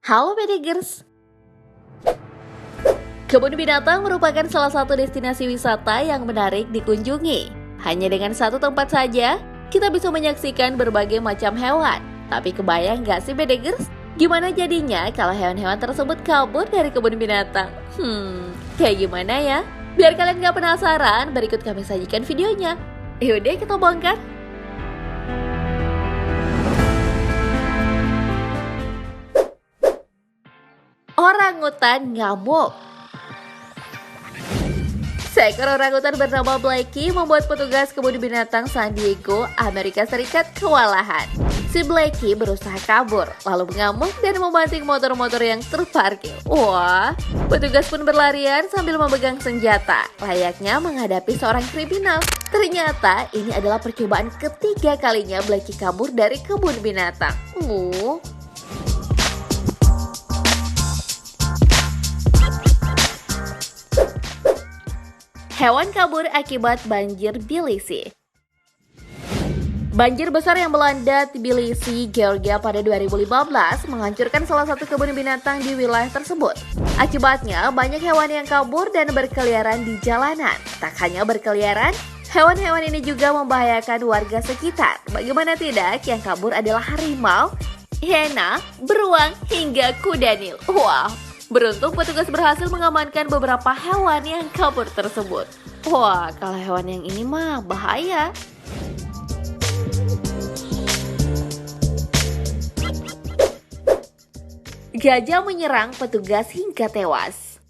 Halo Bedegers. Kebun binatang merupakan salah satu destinasi wisata yang menarik dikunjungi. Hanya dengan satu tempat saja, kita bisa menyaksikan berbagai macam hewan. Tapi kebayang nggak sih Bedegers? Gimana jadinya kalau hewan-hewan tersebut kabur dari kebun binatang? Kayak gimana ya? Biar kalian nggak penasaran, berikut kami sajikan videonya. Yaudah kita bongkar. Orangutan ngamuk. Seekor orangutan bernama Blackie membuat petugas kebun binatang San Diego, Amerika Serikat kewalahan. Si Blackie berusaha kabur, lalu mengamuk dan membanting motor-motor yang terparkir. Wah, petugas pun berlarian sambil memegang senjata, layaknya menghadapi seorang kriminal. Ternyata ini adalah percobaan ketiga kalinya Blackie kabur dari kebun binatang. Hewan kabur akibat banjir Tbilisi. Banjir besar yang melanda Tbilisi, Georgia pada 2015 menghancurkan salah satu kebun binatang di wilayah tersebut. Akibatnya, banyak hewan yang kabur dan berkeliaran di jalanan. Tak hanya berkeliaran, hewan-hewan ini juga membahayakan warga sekitar. Bagaimana tidak, yang kabur adalah harimau, hiena, beruang, hingga kuda Nil. Wow! Beruntung petugas berhasil mengamankan beberapa hewan yang kabur tersebut. Wah, kalau hewan yang ini mah bahaya. Gajah menyerang petugas hingga tewas.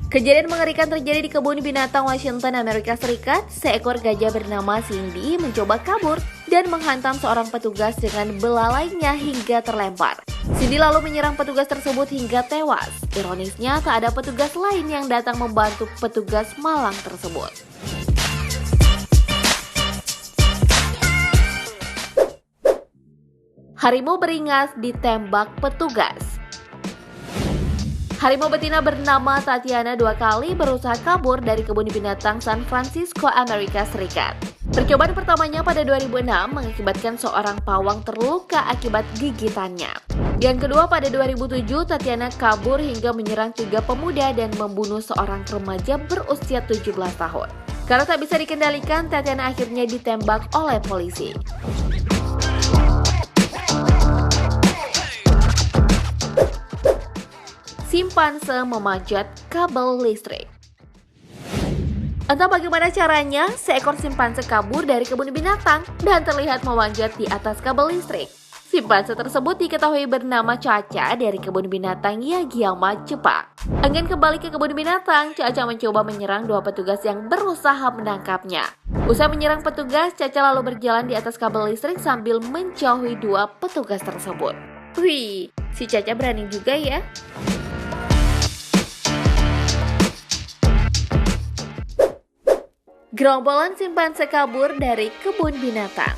Kejadian mengerikan terjadi di kebun binatang Washington, Amerika Serikat. Seekor gajah bernama Cindy mencoba kabur dan menghantam seorang petugas dengan belalainya hingga terlempar. Cindy lalu menyerang petugas tersebut hingga tewas. Ironisnya, tak ada petugas lain yang datang membantu petugas malang tersebut. Harimau beringas ditembak petugas. Harimau betina bernama Tatiana 2 kali berusaha kabur dari kebun binatang San Francisco, Amerika Serikat. Percobaan pertamanya pada 2006 mengakibatkan seorang pawang terluka akibat gigitannya. Yang kedua pada 2007, Tatiana kabur hingga menyerang 3 pemuda dan membunuh seorang remaja berusia 17 tahun. Karena tak bisa dikendalikan, Tatiana akhirnya ditembak oleh polisi. Simpanse memanjat kabel listrik. Entah bagaimana caranya, seekor simpanse kabur dari kebun binatang dan terlihat memanjat di atas kabel listrik. Simpanse tersebut diketahui bernama Caca dari kebun binatang Yagiyama, Jepang. Enggan kembali ke kebun binatang, Caca mencoba menyerang 2 petugas yang berusaha menangkapnya. Usai menyerang petugas, Caca lalu berjalan di atas kabel listrik sambil menjauhi 2 petugas tersebut. Wih, si Caca berani juga ya. Gerombolan simpanse kabur dari kebun binatang.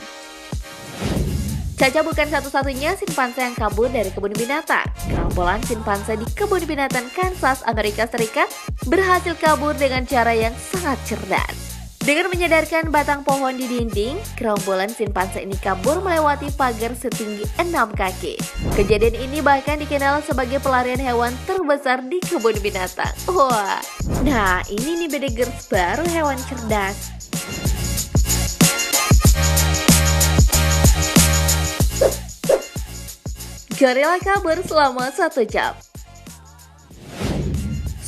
Caca bukan satu-satunya simpanse yang kabur dari kebun binatang. Gerombolan simpanse di kebun binatang Kansas, Amerika Serikat berhasil kabur dengan cara yang sangat cerdas. Dengan menyadarkan batang pohon di dinding, gerombolan simpanse ini kabur melewati pagar setinggi 6 kaki. Kejadian ini bahkan dikenal sebagai pelarian hewan terbesar di kebun binatang. Wah, nah ini nih Bedegers, baru hewan cerdas. Gorila kabur selama 1 jam.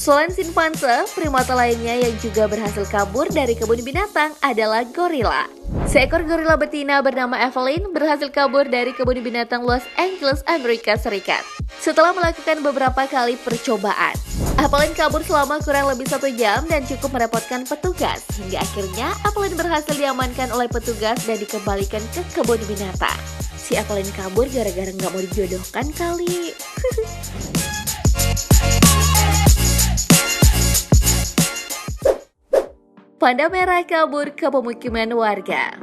Selain simpanse, primata lainnya yang juga berhasil kabur dari kebun binatang adalah gorila. Seekor gorila betina bernama Evelyn berhasil kabur dari kebun binatang Los Angeles, Amerika Serikat. Setelah melakukan beberapa kali percobaan, Evelyn kabur selama kurang lebih 1 jam dan cukup merepotkan petugas. Hingga akhirnya Evelyn berhasil diamankan oleh petugas dan dikembalikan ke kebun binatang. Si Evelyn kabur gara-gara nggak mau dijodohkan kali. Panda merah kabur ke pemukiman warga.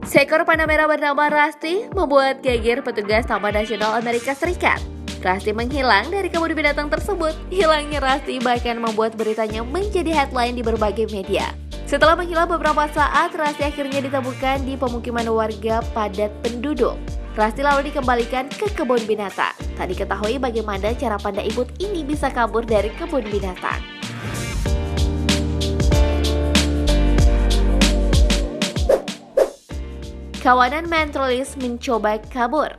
Seekor panda merah bernama Rusty membuat geger petugas Taman Nasional Amerika Serikat. Rusty menghilang dari kebun binatang tersebut. Hilangnya Rusty bahkan membuat beritanya menjadi headline di berbagai media. Setelah menghilang beberapa saat, Rusty akhirnya ditemukan di pemukiman warga padat penduduk. Rasti lalu dikembalikan ke kebun binatang. Tak diketahui bagaimana cara panda imut ini bisa kabur dari kebun binatang. Kawanan Mantrolis mencoba kabur.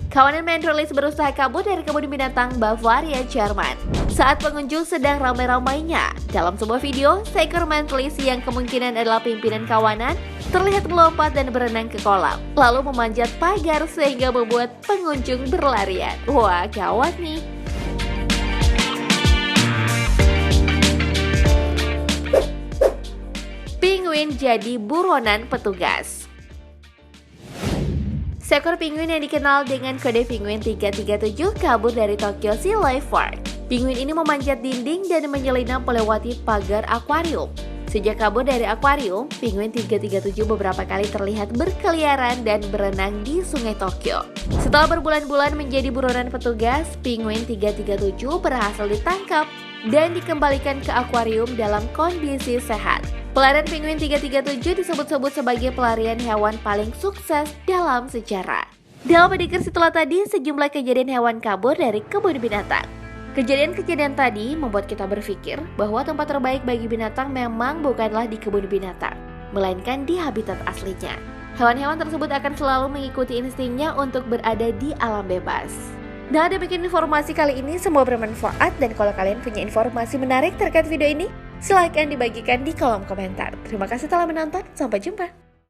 Kawanan Mantrolis berusaha kabur dari kebun binatang Bavaria, Jerman. Saat pengunjung sedang ramai-ramainya, dalam sebuah video, seekor Mantrolis yang kemungkinan adalah pimpinan kawanan terlihat melompat dan berenang ke kolam, lalu memanjat pagar sehingga membuat pengunjung berlarian. Wah, gawat nih! Pinguin jadi buronan petugas. Seekor pinguin yang dikenal dengan kode pinguin 337 kabur dari Tokyo Sea Life Park. Pinguin ini memanjat dinding dan menyelinap melewati pagar akuarium. Sejak kabur dari akuarium, pinguin 337 beberapa kali terlihat berkeliaran dan berenang di sungai Tokyo. Setelah berbulan-bulan menjadi buronan petugas, pinguin 337 berhasil ditangkap dan dikembalikan ke akuarium dalam kondisi sehat. Pelarian pinguin 337 disebut-sebut sebagai pelarian hewan paling sukses dalam sejarah. Dalam pedikir setelah tadi, sejumlah kejadian hewan kabur dari kebun binatang. Kejadian-kejadian tadi membuat kita berpikir bahwa tempat terbaik bagi binatang memang bukanlah di kebun binatang, melainkan di habitat aslinya. Hewan-hewan tersebut akan selalu mengikuti instingnya untuk berada di alam bebas. Nah, demikian informasi kali ini, semoga bermanfaat, dan kalau kalian punya informasi menarik terkait video ini, silahkan dibagikan di kolom komentar. Terima kasih telah menonton, sampai jumpa.